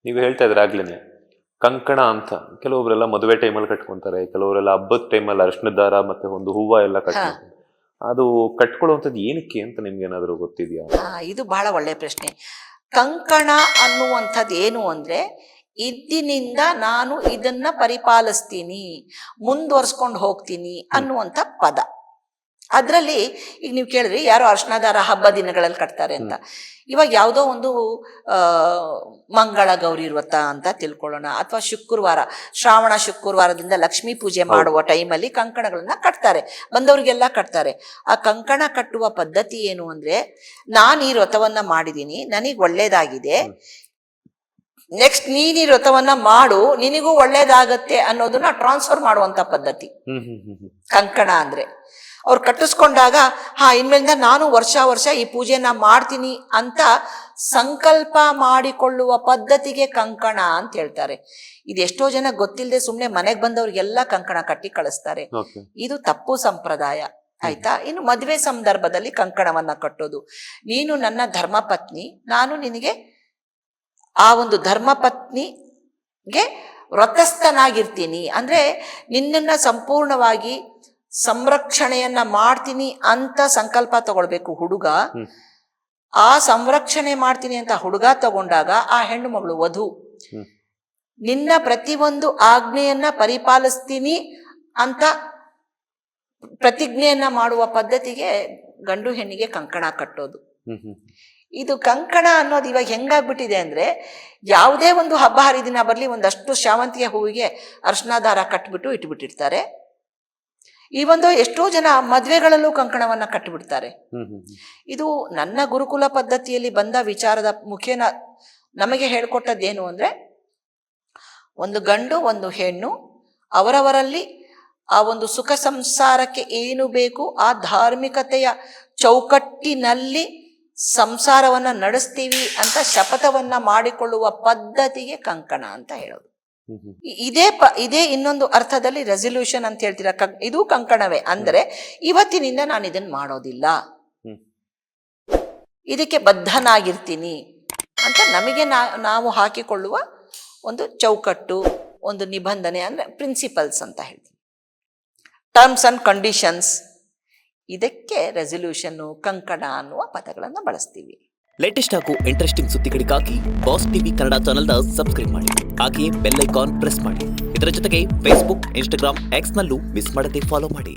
ನೀವು ಹೇಳ್ತಾ ಇದ್ರೆ ಆಗ್ಲೇನೆ ಕಂಕಣ ಅಂತ ಕೆಲವೊಬ್ರೆಲ್ಲ ಮದುವೆ ಟೈಮಲ್ಲಿ ಕಟ್ಕೊಂತಾರೆ, ಕೆಲವರೆಲ್ಲ ಹಬ್ಬದ ಟೈಮಲ್ಲಿ ಅರಿಶಿಣದ ದಾರ ಮತ್ತೆ ಒಂದು ಹೂವ ಎಲ್ಲ ಕಟ್ಕೊಂತಾರೆ. ಅದು ಕಟ್ಕೊಳ್ಳುವಂಥದ್ದು ಏನಕ್ಕೆ ಅಂತ ನಿಮ್ಗೆ ಏನಾದರೂ ಗೊತ್ತಿದೆಯಾ? ಇದು ಬಹಳ ಒಳ್ಳೆ ಪ್ರಶ್ನೆ. ಕಂಕಣ ಅನ್ನುವಂಥದ್ದು ಏನು ಅಂದ್ರೆ, ಇದ್ದಿನಿಂದ ನಾನು ಇದನ್ನ ಪರಿಪಾಲಿಸ್ತೀನಿ, ಮುಂದುವರ್ಸ್ಕೊಂಡು ಹೋಗ್ತೀನಿ ಅನ್ನುವಂಥ ಪದ. ಅದರಲ್ಲಿ ಈಗ ನೀವು ಕೇಳಿದ್ರಿ ಯಾರೋ ಅರ್ಶಿಣ ದಾರ ಹಬ್ಬ ದಿನಗಳಲ್ಲಿ ಕಟ್ತಾರೆ ಅಂತ. ಇವಾಗ ಯಾವುದೋ ಒಂದು ಮಂಗಳ ಗೌರಿ ವ್ರತ ಅಂತ ತಿಳ್ಕೊಳ್ಳೋಣ, ಅಥವಾ ಶುಕ್ರವಾರ, ಶ್ರಾವಣ ಶುಕ್ರವಾರದಿಂದ ಲಕ್ಷ್ಮೀ ಪೂಜೆ ಮಾಡುವ ಟೈಮಲ್ಲಿ ಕಂಕಣಗಳನ್ನ ಕಟ್ತಾರೆ, ಬಂದವರಿಗೆಲ್ಲ ಕಟ್ತಾರೆ. ಆ ಕಂಕಣ ಕಟ್ಟುವ ಪದ್ಧತಿ ಏನು ಅಂದ್ರೆ, ನಾನು ಈ ವ್ರತವನ್ನ ಮಾಡಿದ್ದೀನಿ, ನನಗೆ ಒಳ್ಳೇದಾಗಿದೆ, ನೆಕ್ಸ್ಟ್ ನೀನ್ ಈ ವ್ರತವನ್ನ ಮಾಡು, ನಿನಗೂ ಒಳ್ಳೇದಾಗತ್ತೆ ಅನ್ನೋದನ್ನ ಟ್ರಾನ್ಸ್ಫರ್ ಮಾಡುವಂತ ಪದ್ಧತಿ ಕಂಕಣ ಅಂದ್ರೆ. ಅವ್ರು ಕಟ್ಟಿಸ್ಕೊಂಡಾಗ ಇನ್ಮೇಲಿಂದ ನಾನು ವರ್ಷ ಈ ಪೂಜೆನ ಮಾಡ್ತೀನಿ ಅಂತ ಸಂಕಲ್ಪ ಮಾಡಿಕೊಳ್ಳುವ ಪದ್ಧತಿಗೆ ಕಂಕಣ ಅಂತ ಹೇಳ್ತಾರೆ. ಇದು ಎಷ್ಟೋ ಜನ ಗೊತ್ತಿಲ್ಲದೆ ಸುಮ್ನೆ ಮನೆಗೆ ಬಂದವ್ರಿಗೆಲ್ಲ ಕಂಕಣ ಕಟ್ಟಿ ಕಳಿಸ್ತಾರೆ. ಇದು ತಪ್ಪು ಸಂಪ್ರದಾಯ, ಆಯ್ತಾ. ಇನ್ನು ಮದುವೆ ಸಂದರ್ಭದಲ್ಲಿ ಕಂಕಣವನ್ನ ಕಟ್ಟೋದು, ನೀನು ನನ್ನ ಧರ್ಮಪತ್ನಿ, ನಾನು ನಿನಗೆ ಆ ಒಂದು ಧರ್ಮಪತ್ನಿಗೆ ವ್ರತಸ್ಥನಾಗಿರ್ತೀನಿ ಅಂದ್ರೆ ನಿನ್ನನ್ನ ಸಂಪೂರ್ಣವಾಗಿ ಸಂರಕ್ಷಣೆಯನ್ನ ಮಾಡ್ತೀನಿ ಅಂತ ಸಂಕಲ್ಪ ತಗೊಳ್ಬೇಕು ಹುಡುಗ. ಆ ಸಂರಕ್ಷಣೆ ಮಾಡ್ತೀನಿ ಅಂತ ಹುಡುಗ ತಗೊಂಡಾಗ ಆ ಹೆಣ್ಣು ಮಗಳು ವಧು ನಿನ್ನ ಪ್ರತಿಯೊಂದು ಆಜ್ಞೆಯನ್ನ ಪರಿಪಾಲಿಸ್ತೀನಿ ಅಂತ ಪ್ರತಿಜ್ಞೆಯನ್ನ ಮಾಡುವ ಪದ್ಧತಿಗೆ ಗಂಡು ಹೆಣ್ಣಿಗೆ ಕಂಕಣ ಕಟ್ಟೋದು. ಇದು ಕಂಕಣ ಅನ್ನೋದು ಇವಾಗ ಹೆಂಗಾಗ್ಬಿಟ್ಟಿದೆ ಅಂದ್ರೆ, ಯಾವುದೇ ಒಂದು ಹಬ್ಬ ಹರಿದಿನ ಬರ್ಲಿ ಒಂದಷ್ಟು ಶಾವಂತಿಗೆ ಹೂವಿಗೆ ಅರ್ಶಿಣ ದಾರ ಕಟ್ಬಿಟ್ಟು ಇಟ್ಬಿಟ್ಟಿರ್ತಾರೆ. ಈ ಒಂದು ಎಷ್ಟೋ ಜನ ಮದ್ವೆಗಳಲ್ಲೂ ಕಂಕಣವನ್ನ ಕಟ್ಟಿಬಿಡ್ತಾರೆ. ಇದು ನನ್ನ ಗುರುಕುಲ ಪದ್ಧತಿಯಲ್ಲಿ ಬಂದ ವಿಚಾರದ ಮುಖೇನ ನಮಗೆ ಹೇಳ್ಕೊಟ್ಟದ್ದೇನು ಅಂದ್ರೆ, ಒಂದು ಗಂಡು ಒಂದು ಹೆಣ್ಣು ಅವರವರಲ್ಲಿ ಆ ಒಂದು ಸುಖ ಸಂಸಾರಕ್ಕೆ ಏನು ಬೇಕು ಆ ಧಾರ್ಮಿಕತೆಯ ಚೌಕಟ್ಟಿನಲ್ಲಿ ಸಂಸಾರವನ್ನ ನಡೆಸ್ತೀವಿ ಅಂತ ಶಪಥವನ್ನ ಮಾಡಿಕೊಳ್ಳುವ ಪದ್ಧತಿಗೆ ಕಂಕಣ ಅಂತ ಹೇಳೋದು. ಇದೇ ಇನ್ನೊಂದು ಅರ್ಥದಲ್ಲಿ ರೆಸಲ್ಯೂಷನ್ ಅಂತ ಹೇಳ್ತೀರಾ, ಇದು ಕಂಕಣವೇ. ಅಂದ್ರೆ ಇವತ್ತಿನಿಂದ ನಾನು ಇದನ್ನ ಮಾಡೋದಿಲ್ಲ, ಇದಕ್ಕೆ ಬದ್ಧನಾಗಿರ್ತೀನಿ ಅಂತ ನಮಗೆ ನಾವು ಹಾಕಿಕೊಳ್ಳುವ ಒಂದು ಚೌಕಟ್ಟು, ಒಂದು ನಿಬಂಧನೆ, ಅಂದ್ರೆ ಪ್ರಿನ್ಸಿಪಲ್ಸ್ ಅಂತ ಹೇಳ್ತೀವಿ, ಟರ್ಮ್ಸ್ ಅಂಡ್ ಕಂಡೀಷನ್ಸ್. ಇದಕ್ಕೆ ರೆಸಲ್ಯೂಷನ್, ಕಂಕಣ ಅನ್ನುವ ಪದಗಳನ್ನು ಬಳಸ್ತೀವಿ. ಲೇಟೆಸ್ಟ್ ಹಾಗೂ ಇಂಟ್ರೆಸ್ಟಿಂಗ್ ಸುದ್ದಿಗಳಿಗಾಗಿ ಬಾಸ್ ಟಿವಿ ಕನ್ನಡ ಚಾನೆಲ್ನ ಸಬ್ಸ್ಕ್ರೈಬ್ ಮಾಡಿ, ಹಾಗೆಯೇ ಬೆಲ್ ಐಕಾನ್ ಪ್ರೆಸ್ ಮಾಡಿ. ಇದರ ಜೊತೆಗೆ ಫೇಸ್ಬುಕ್, ಇನ್ಸ್ಟಾಗ್ರಾಮ್, ಎಕ್ಸ್ ನಲ್ಲೂ ಮಿಸ್ ಮಾಡದೆ ಫಾಲೋ ಮಾಡಿ.